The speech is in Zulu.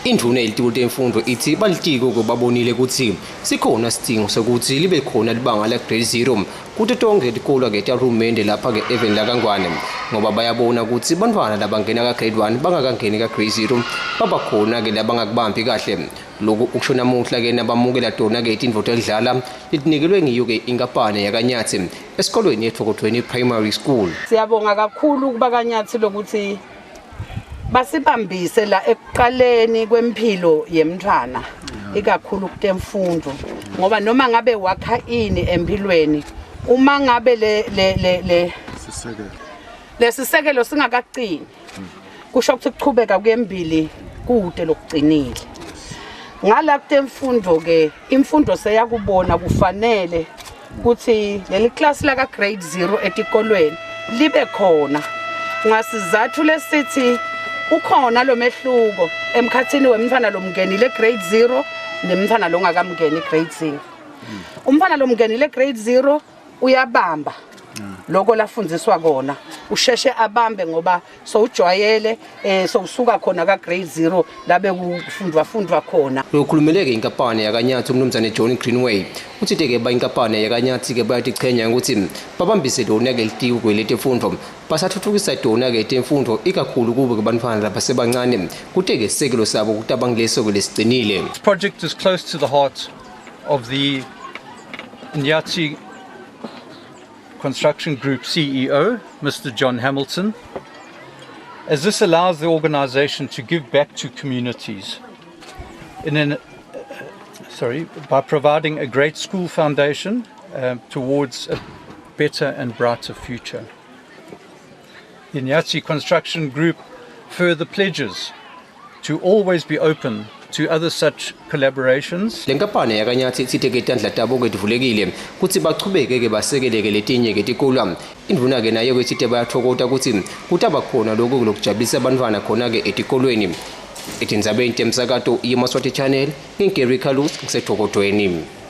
Induna yelitiko temfundo ithi balitiko babonile ukuthi sikhona isidingo sokuthi libe khona libanga la grade 0 kuthi tonke izikole ke tahulumende lapha ke even la kaNgwane ngoba bayabona ukuthi bantwana labangena ka grade 1 bangakangeni ka grade 0 baba khona ke labangakubambi kahle lokhu ukusho namuhla ke nabamukela tona ke indvoto edlala litinikelwe ngiyo ke inkapane yakanyathi esikolweni eThokotweni primary school. Siyabonga kakhulu kuba kaNyathi lokuthi basibambise la ekuqaleni kwempilo yemntwana ikakhulu kutemfundo ngoba noma ngabe wakha ini empilweni uma ngabe lesisekelo singakaqini kusho ukuthi kuchubeka kuyembili kude lokugcinile ngala kutemfundo ke imfundo seyakubona kufanele ukuthi leli class la ka grade 0 etikolweni libe khona ngasizathu lesithi ukhona lo mehluko emkhathini wemntwana lomngenile grade 0 nemntwana longakamngeni grade 0 umntwana lomngenile grade 0 uyabamba lokho lafundziswa kona usheshe abambe ngoba so ujwayele so usuka khona ka grade 0 labe kufundwa khona. Lokhulumeleke inkapane yakanyathi umnumzane John Greenway uthi ke ba inkapane yakanyathi ke bayatichenya ukuthi babambise lona ke litiko kweletemfundo basathuthukisa dona ke temfundo ikakhulu kube kubantwana labasebancane kuthi ke sekelo sabo kutabangileso kwelesicinile. This project is close to the heart of the Nyati Construction Group CEO, Mr. John Hamilton, as this allows the organization to give back to communities by providing a great school foundation towards a better and brighter future. The Nyati Construction Group further pledges to always be open to other such collaborations. Lenkapane yakanyathi ithithe tandla tabo kwedivulekile kuthi bachubeke ke basekeleke letinye ke tikolo induna ke nayo ke sithe bayathokota ukuthi kutabakhona lokho lokujabulisa abantwana khona ke etikolweni etinzabe intemsakato yeMaswati channel ngeGary Khalus ngiseThokotweni.